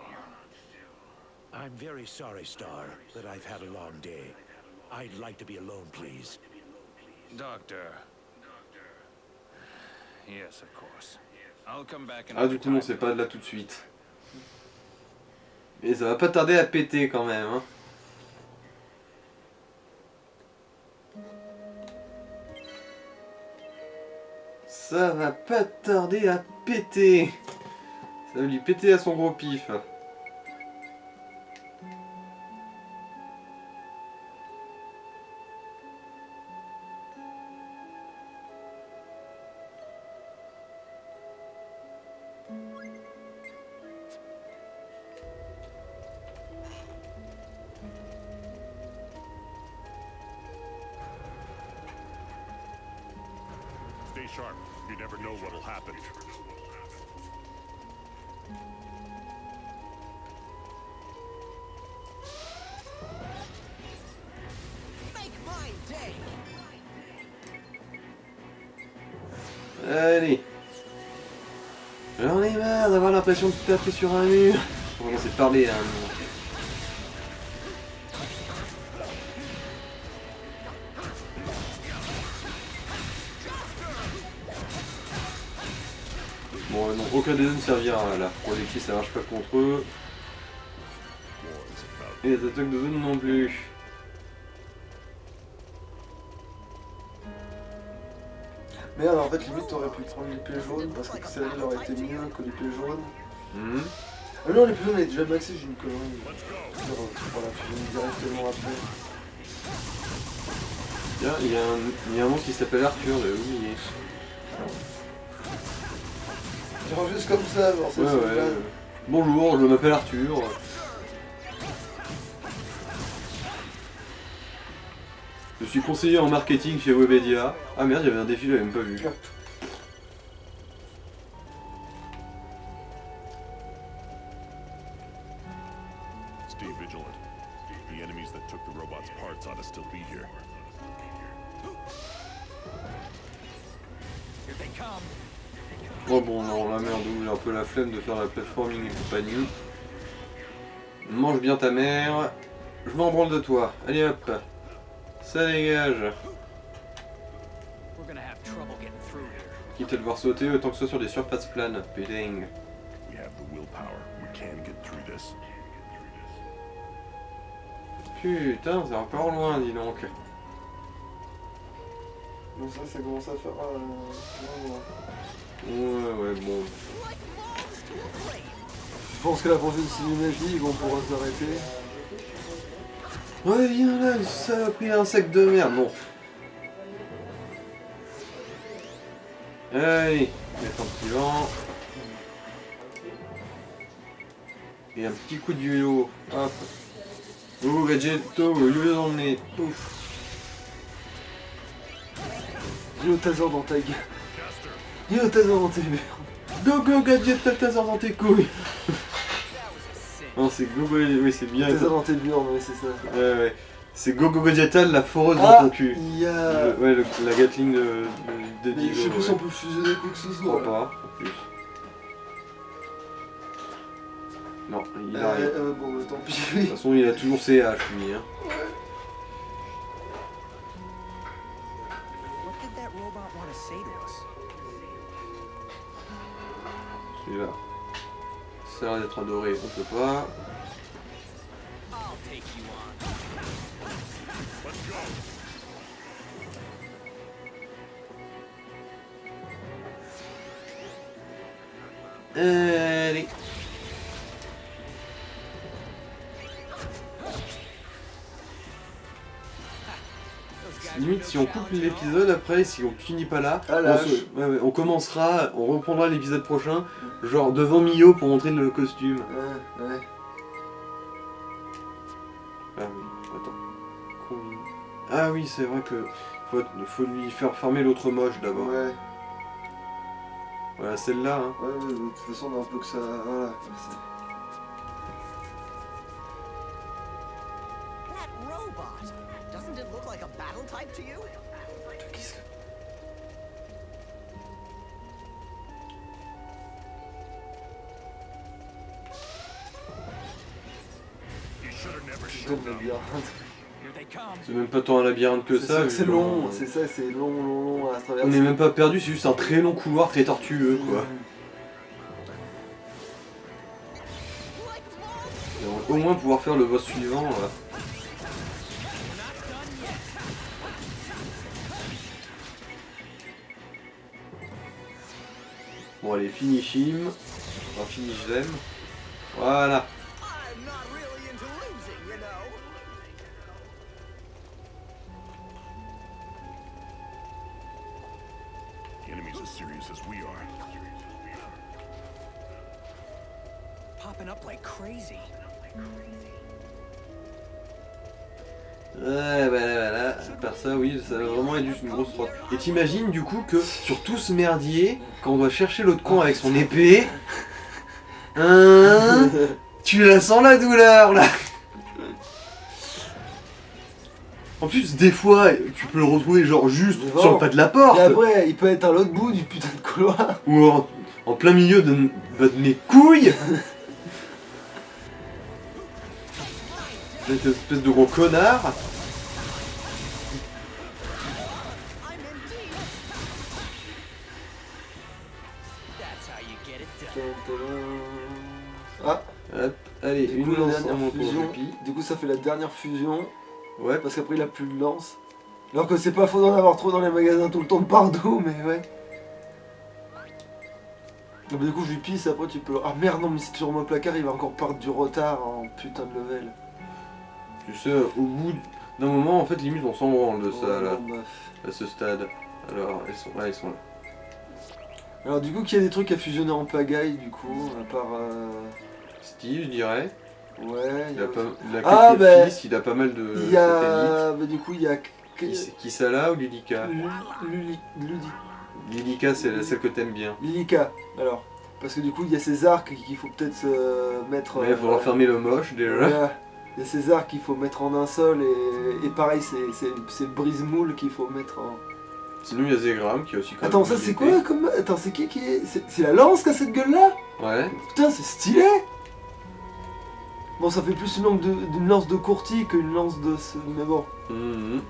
I'm very sorry, Star, but I've had a long day. I'd like to be alone, please. Doctor... Yes, of course. I'll come back Ah du coup non, c'est pas de là tout de suite. Et ça va pas tarder à péter quand même, hein. Ça va pas tarder à péter. Ça va lui péter à son gros pif. Stay sharp. You never know what'll happen. Allez. J'en ai marre d'avoir l'impression de taper sur un mur. On va commencer à parler à un moment. Bon, non, aucun des deux ne servira là. Projectile ça marche pas contre eux. Et les attaques de zone non plus. Merde, en fait, limite, t'aurais pu prendre l'épée jaune parce que ça aurait été mieux que l'épée jaune. Ah non, l'épée jaune elle est déjà maxée, j'ai une connerie. Voilà, je vais me directement après. Tiens, il y a un monstre qui s'appelle Arthur, j'avais oublié. Genre juste comme ça, genre c'est Ouais. Bonjour, je m'appelle Arthur. Je suis conseiller en marketing chez Webedia. Ah merde, il y avait un défi, j'avais même pas vu. Stay vigilant. The enemies that took the robot's parts ought to still be here. Here they come. Oh bon, non, la merde, j'ai un peu la flemme de faire la platforming et compagnie. Mange bien ta mère. Je m'en branle de toi. Allez hop. Ça dégage. We're gonna have trouble getting through here. Quitte à devoir sauter autant que ce soit sur des surfaces planes. Putain. We have the willpower. We can get through this. Putain, c'est encore loin, dis donc. Donc ça commence à faire... Ouais, bon. Je pense que la prochaine cinématique, on pourra s'arrêter. Ouais, viens là, ça a pris un sac de merde, bon. Allez, mettre un petit vent. Et un petit coup de yo-yo. Hop. Oh, Gadgetto, le yo-yo dans le nez. Pouf. Yo taser dans ta gueule. Yo taser dans tes murs. Go go Gadget, t'as le taser dans tes couilles. Non, c'est go go, oui, c'est bien. Taser dans tes murs, ouais, c'est ça. Ouais. C'est go go Gadgetal, la foreuse dans ton cul. Il y a... La Gatling de Mais Digo. je sais plus si on peut fusionner quoi que ce Je soit. crois pas, en plus. Non, il arrive. Bon, bah, tant pis, De toute façon, il a toujours ses haches, lui. Hein. What did that robot want to say to us? Celui-là. Ça a l'air d'être adoré, on peut pas. I'll take you on. Allez. Limite, si on coupe l'épisode après, si on finit pas là, Ah, on commencera, on reprendra l'épisode prochain, genre devant Mio pour montrer le costume. Ouais. Ah oui, attends. Combien... Ah oui, c'est vrai que faut lui faire fermer l'autre moche d'abord. Ouais. Voilà, celle-là. Hein. Ouais, de toute façon, on a un peu que ça... Voilà. That robot, doesn't it look like a battle type to you? Putain de labyrinthe. Here they come. C'est même pas tant un labyrinthe que ça. C'est long, c'est ça, c'est long à travers. On n'est même pas perdu, c'est juste un très long couloir très tortueux quoi. au moins pouvoir faire le boss suivant. Là. Bon allez, finish him. Enfin, finish them. Voilà. I'm not really into losing, you know. The enemy's as serious as we are. Popping up like crazy. Ouais, voilà, par ça, oui, ça a vraiment été une grosse trotte. Et t'imagines du coup que sur tout ce merdier, quand on doit chercher l'autre con avec son épée, hein, tu la sens la douleur là. En plus, des fois, tu peux le retrouver genre juste Devant. sur le pas de la porte, Et après, il peut être à l'autre bout du putain de couloir. ou en plein milieu de mes couilles. Cette espèce de gros connard. I'm in deep. That's how you get it done. Ah, Hop, allez, du une coup, la lance en dernière mon fusion. pipi. Du coup, ça fait la dernière fusion. Ouais, Parce qu'après, il a plus de lance. Alors que c'est pas faux d'en avoir trop dans les magasins tout le temps de partout, mais ouais. Donc, du coup, je lui pisse, après tu peux. Ah merde, non, mais si tu remets au placard, il va encore perdre du retard en putain de level. tu sais, au bout d'un moment, en fait, limite, on s'en branle de ça, Oh, là, bon, bref. à ce stade. Alors, elles sont là, elles sont là. Alors, du coup, qu'il y a des trucs à fusionner en pagaille, du coup, à part. Steve, je dirais. Ouais, Il a, pas, il a Ah, quelques bah, fils, il a pas mal de il y satellites. a. Bah, du coup, il y a. Qui ça là ou Lilica? Lilica, c'est celle que t'aimes bien. Lilica, alors. Parce que du coup, il y a ces arcs qu'il faut peut-être mettre. Mais il faudra fermer le moche déjà. Voilà. Il y a ces arcs qu'il faut mettre en un seul et pareil, c'est brise-moule qu'il faut mettre en. Sinon, il y a Zegram qui est aussi quand Attends, même ça c'est épée. quoi comme. Attends, c'est qui est. C'est la lance qui a cette gueule là? Ouais. Putain, c'est stylé! Bon, ça fait plus d'une lance de courtier qu'une lance de. Mais bon, Mhm.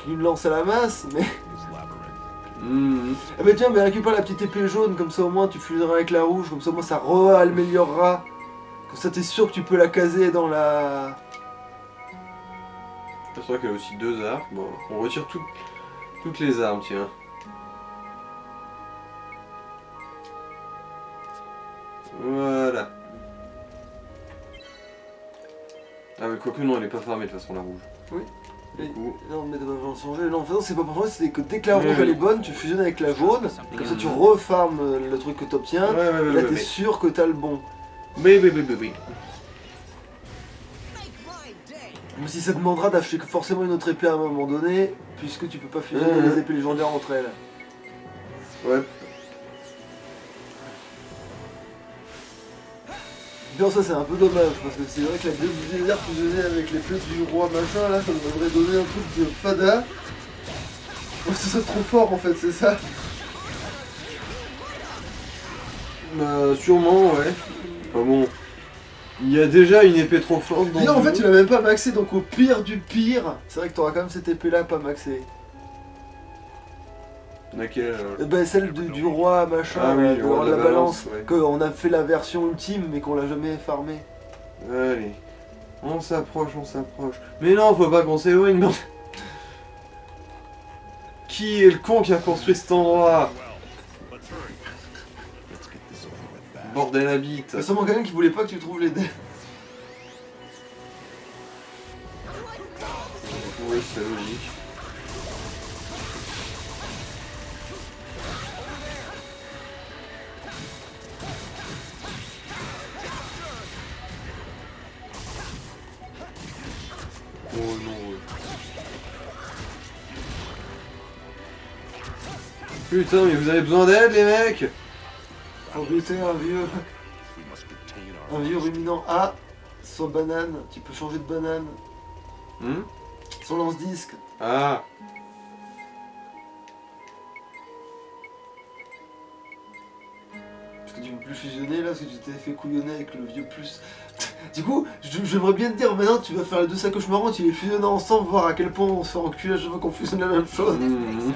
qu'une lance à la masse, mais. This labyrinth. Mhm. Ah bah tiens, mais récupère la petite épée jaune, comme ça au moins tu fusionneras avec la rouge, comme ça au moins ça re-améliorera. Comme ça t'es sûr que tu peux la caser dans la. C'est vrai qu'elle a aussi deux arcs. Bon, on retire toutes les armes, tiens. Voilà. Ah mais quoique non, elle est pas fermée de toute façon la rouge. Oui. Du coup, Non, mais t'as pas changer. Non, en fait, c'est pas pour changer, c'est que dès que la Oui, rouge oui. elle est bonne, tu fusionnes avec la jaune, comme ça tu Mhm. refarmes le truc que t'obtiens. ouais, Et là t'es sûr que t'as le bon. Oui. Make my day. Mais si ça te demandera d'acheter forcément une autre épée à un moment donné, puisque tu peux pas fusionner les épées légendaires entre elles. Ouais. Non, ça c'est un peu dommage, parce que c'est vrai que la gueule du désert fusionnée avec l'épée du roi machin là, ça devrait donner un truc de fada. Oh, c'est ça trop fort en fait, c'est ça. Bah sûrement, ouais. Enfin bon. Il y a déjà une épée trop forte dans D'ailleurs en le fait jeu. tu l'as même pas maxé, donc au pire du pire, c'est vrai que t'auras quand même cette épée là pas maxée. Laquelle Ben celle du roi machin, Ah oui, là, le du roi roi de de la la balance, balance, ouais. qu'on a fait la version ultime mais qu'on l'a jamais farmé. Allez. On s'approche, on s'approche. Mais non, faut pas qu'on s'éloigne, bordel. Qui est le con qui a construit cet endroit? Well, let's hurry. Let's get this over with fast. Bordel à bite. C'est sûrement quelqu'un qui voulait pas que tu trouves les dés. Oui, c'est logique. Oh non. Putain, mais vous avez besoin d'aide, les mecs? Pour buter un vieux. We must retain our Un vieux ruminant A, sans banane, tu peux changer de banane, Hmm? sans lance-disque. Ah. Parce que tu peux plus fusionner là, parce que tu t'es fait couillonner avec le vieux plus. Du coup, j'aimerais bien te dire, maintenant tu vas faire les deux sacoches marrantes, tu les fusionnes ensemble, voir à quel point on se fait enculer à chaque fois qu'on fusionne la même chose. Mhm. Let's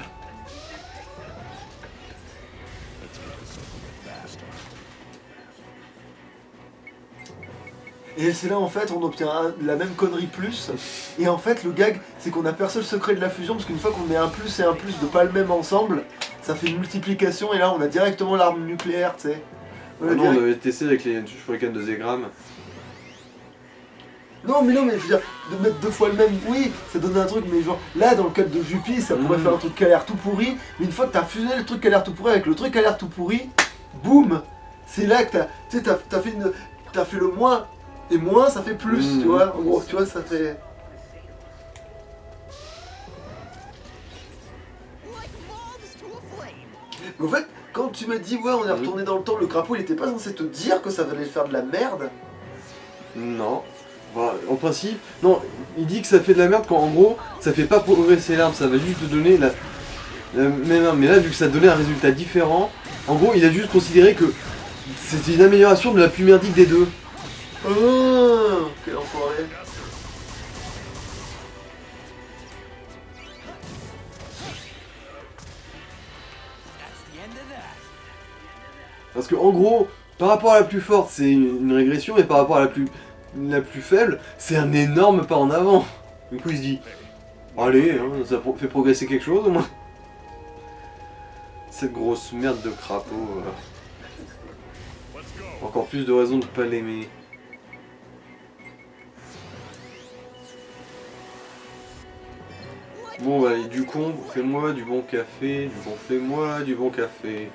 get this over with fast. Et c'est là en fait on obtient la même connerie plus. Et en fait le gag c'est qu'on a percé le secret de la fusion parce qu'une fois qu'on met un plus et un plus de pas le même ensemble, ça fait une multiplication et là on a directement l'arme nucléaire, tu sais. Ah non, on avait testé avec les shurikens de Zegram. Non mais je veux dire, de mettre 2 fois le même, oui, ça donne un truc, mais genre, là dans le cadre de Jupi, ça pourrait faire un truc qui a l'air tout pourri, mais une fois que t'as fusionné le truc qui a l'air tout pourri avec le truc qui a l'air tout pourri, boum. C'est là que t'as fait le moins, et moins ça fait plus, tu vois, en gros, tu vois, ça fait... Mais en fait, quand tu m'as dit, ouais, on est retourné dans le temps, le crapaud, il était pas censé te dire que ça allait faire de la merde? Non. Enfin, en principe, non, il dit que ça fait de la merde quand en gros, ça fait pas progresser l'arme, ça va juste te donner la même arme. Mais là, vu que ça donnait un résultat différent, en gros, il a juste considéré que c'était une amélioration de la plus merdique des deux. Oh, quel enfoiré. Parce que en gros, par rapport à la plus forte, c'est une régression, et par rapport à la plus faible, c'est un énorme pas en avant. Du coup, il se dit, allez, hein, ça fait progresser quelque chose au moins. Cette grosse merde de crapaud. Encore plus de raisons de pas l'aimer. Bon, bah, allez, du con, fais-moi du bon café, du bon fais-moi du bon café.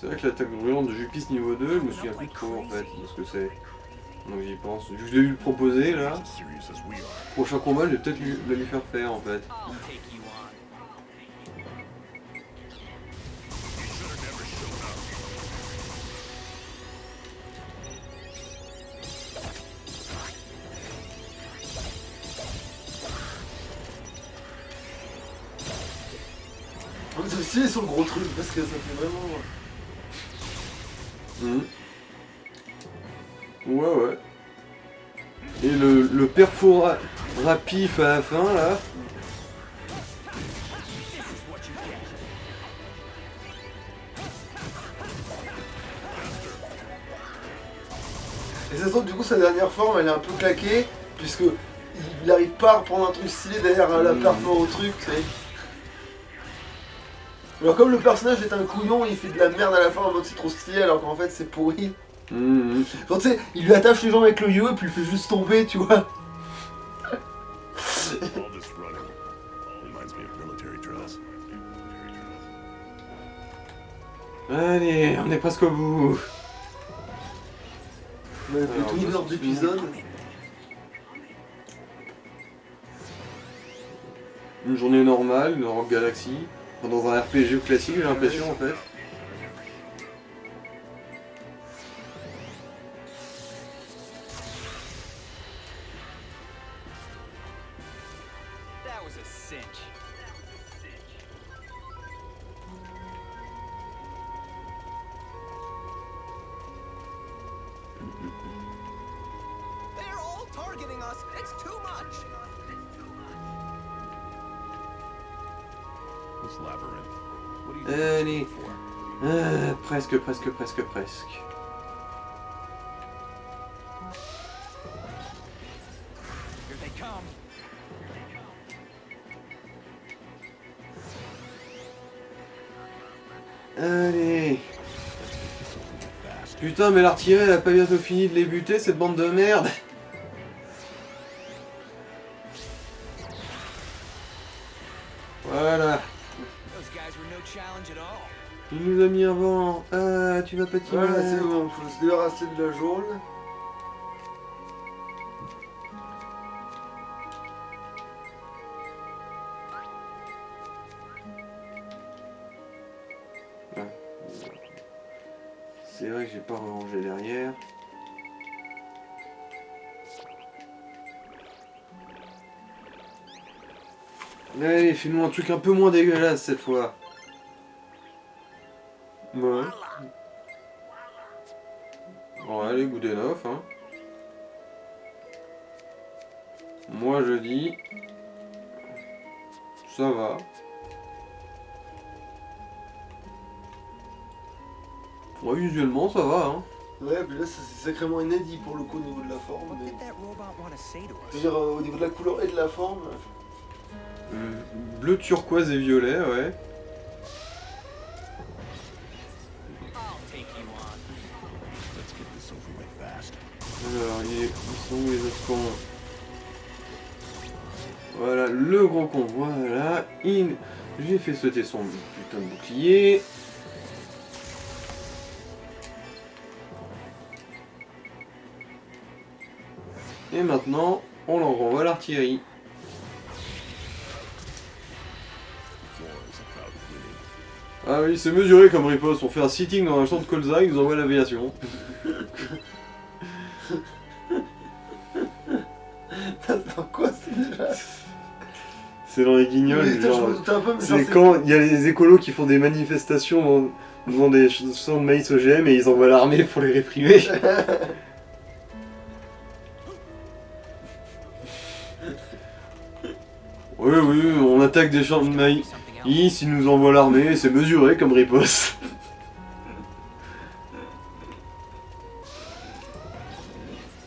C'est vrai que l'attaque brûlante de Jupis niveau 2, je me souviens plus trop en fait de ce que c'est. Donc j'y pense. Vu que je l'ai vu le proposer là, prochain combat je vais peut-être lui faire faire en fait. C'est stylé sur le gros truc parce que ça fait vraiment... Ouais. Et le perfo rapif à la fin là. Et ça se trouve du coup sa dernière forme elle est un peu claquée puisque il arrive pas à reprendre un truc stylé derrière la perfo au truc, tu sais. Alors comme le personnage est un couillon, il fait de la merde à la fin en mode c'est trop stylé alors qu'en fait c'est pourri. Genre tu sais, il lui attache les jambes avec le yo et puis il fait juste tomber, tu vois. Allez, on est presque au bout. On a fait tout une heure d'épisode. Une journée normale dans Rogue Galaxy. Enfin, dans un RPG classique j'ai l'impression en fait. That was a cinch. They're all targeting us. It's too much. This labyrinth. What do you think Allez. it's for? Presque. Here they come. Allez. Putain mais l'artillerie elle a pas bientôt fini de les buter cette bande de merde. Voilà. Those guys were no challenge at all. Il nous a mis un vent. Ah tu vas patiner. Voilà, c'est bon, faut se débarrasser de la jaune. C'est vrai que j'ai pas rangé derrière. Allez, fais-nous un truc un peu moins dégueulasse cette fois. Ouais. Bon, allez, good enough, hein. Moi je dis... Ça va. Ouais, visuellement ça va, hein. Ouais, mais là c'est sacrément inédit pour le coup au niveau de la forme. What Mais... did that robot want to say to us? C'est-à-dire au niveau de la couleur et de la forme. Bleu, turquoise et violet, ouais. I'll take you on. Let's get this over with fast. Alors, ils sont où les autres cons? Voilà, le gros con, voilà. J'ai fait sauter son putain de bouclier. Et maintenant, on leur renvoie l'artillerie. Ah oui, c'est mesuré comme riposte. On fait un sitting dans un champ de colza, ils nous envoient l'aviation. C'est dans quoi c'est déjà? C'est dans les guignols, Oui, putain, genre, je me doutais un peu, mais c'est genre, quand il y a les écolos qui font des manifestations dans des champs de maïs OGM et ils envoient l'armée pour les réprimer. Oui, oui, on attaque des champs de maïs. Ils nous envoient l'armée, c'est mesuré comme riposte.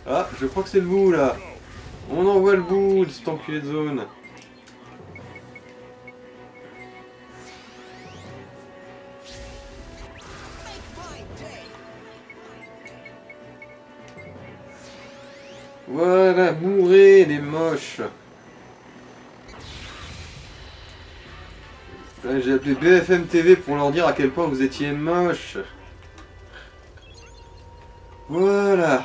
Ah, je crois que c'est le bout là. On envoie le bout de cet enculé de zone. Voilà, mourrez les moches. Là, j'ai appelé BFM TV pour leur dire à quel point vous étiez moches. Voilà.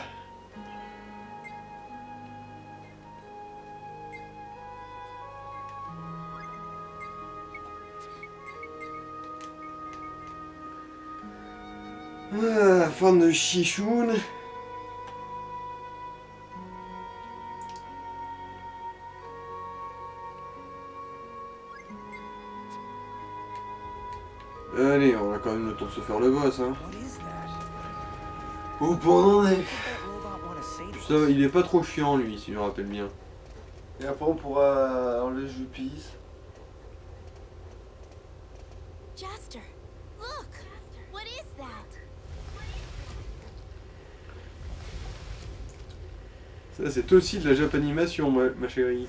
Ah, forme de chichoune. Allez, on a quand même le temps de se faire le boss, hein. What is that? Où on en est? What did that robot want to say to us? Ça, il est pas trop chiant lui, si je me rappelle bien. Et après on pourra enlever Jupis. Jaster, look! What is that? Ça, c'est aussi de la japanimation, ma chérie.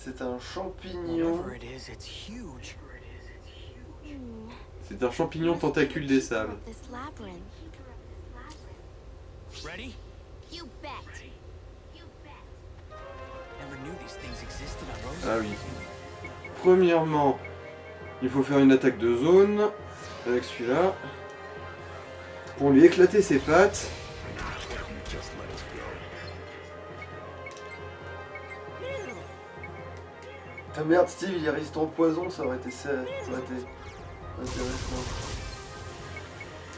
C'est un champignon. Whatever it is, it's huge. C'est un champignon tentacule des sables. This labyrinth. Ready? You bet. Never knew these things existed on Rosa. Ah oui. Premièrement, il faut faire une attaque de zone avec celui-là pour lui éclater ses pattes. Ah merde, Steve, il est résistant au poison, ça aurait été intéressant.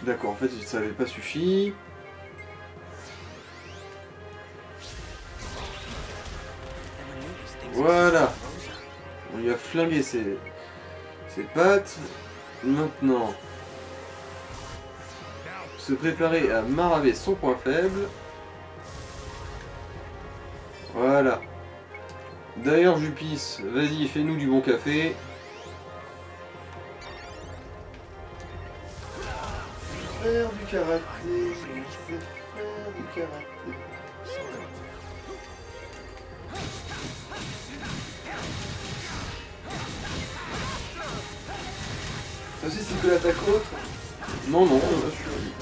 D'accord, en fait, ça n'avait pas suffi. Never knew these things Voilà. existed on Rosa. On lui a flingué ses pattes. Maintenant, se préparer à maraver son point faible. Voilà. D'ailleurs, Jupis, vas-y, fais-nous du bon café. Faire du karaté, c'est faire du karaté. Ça aussi, c'est que l'attaque autre. Non, non, là, je suis...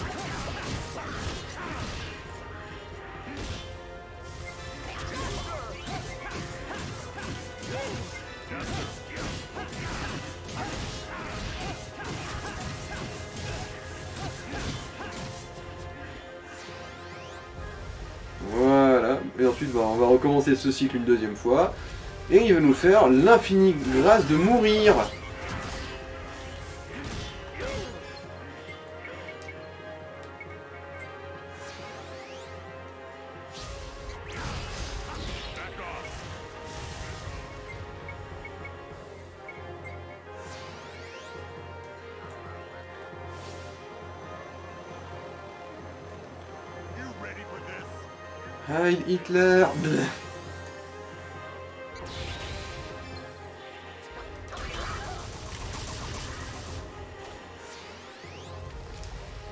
Voilà, et ensuite on va recommencer ce cycle une deuxième fois. Et il va nous faire l'infinie grâce de mourir. Heil Hitler. Bleh.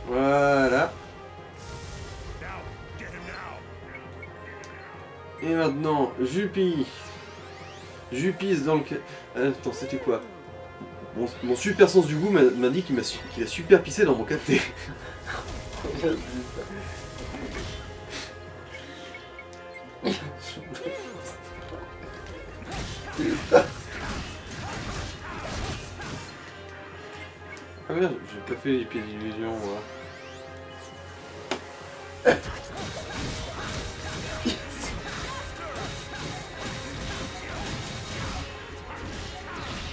Voilà. Et maintenant, Jupi. Jupis dans le... Attends, c'était quoi? Mon super sens du goût m'a dit qu'il a super pissé dans mon café. Ah merde, j'ai pas fait les pieds d'illusion, moi.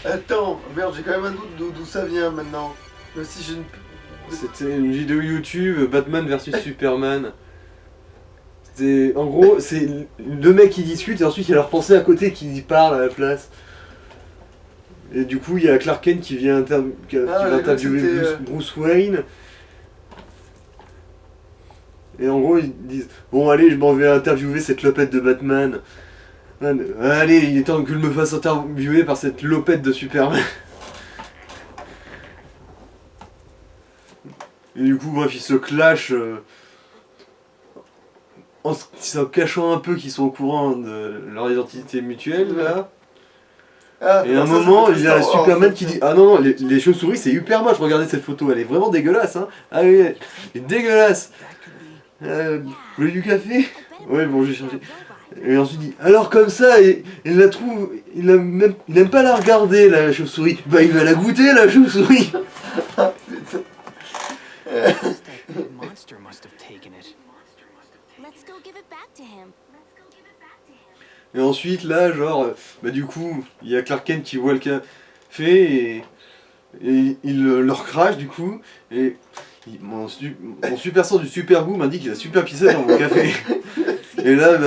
Attends, merde, j'ai quand même un doute d'où ça vient maintenant. Même si je ne... C'était une vidéo YouTube, Batman versus Superman. En gros, c'est deux mecs qui discutent et ensuite il y a leur pensée à côté qui parle à la place. Et du coup, il y a Clark Kent qui vient qui va interviewer Bruce Wayne. Et en gros, ils disent bon, allez, je m'en vais interviewer cette lopette de Batman. Allez, il est temps que je me fasse interviewer par cette lopette de Superman. Et du coup, bref, ils se clashent en cachant un peu qu'ils sont au courant de leur identité mutuelle, là. Ah, et à un moment, il y a Superman qui dit ah non, les chauves-souris c'est hyper moche, regardez cette photo, elle est vraiment dégueulasse, hein. Ah oui, elle est dégueulasse. Vous voulez du café? Ouais, bon, j'ai changé. Et ensuite il dit alors comme ça, il la trouve, il aime pas la regarder, la chauve-souris. Bah il va la goûter, la chauve-souris. Monster must have taken it. Let's go give it back to him. Et ensuite là, genre, bah du coup, il y a Clark Kent qui voit le café et il leur crache du coup. Et mon super sens du super goût m'indique qu'il a super pissé dans mon café. Et là,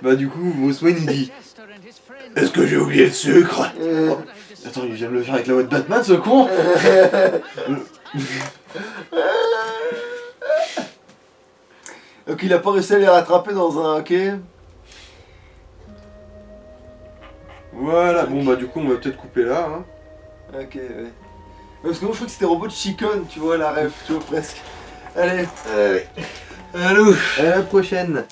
bah du coup, Bruce Wayne il dit est-ce que j'ai oublié le sucre? Attends, il vient de le faire avec la voix de Batman, ce con. Donc il a pas réussi à les rattraper dans un quai. Voilà, bon bah du coup on va peut-être couper là. Hein. Ok, ouais. Parce que moi je crois que c'était Robot Chicken, tu vois, la ref, tu vois, presque. Allez, Allô, à la prochaine.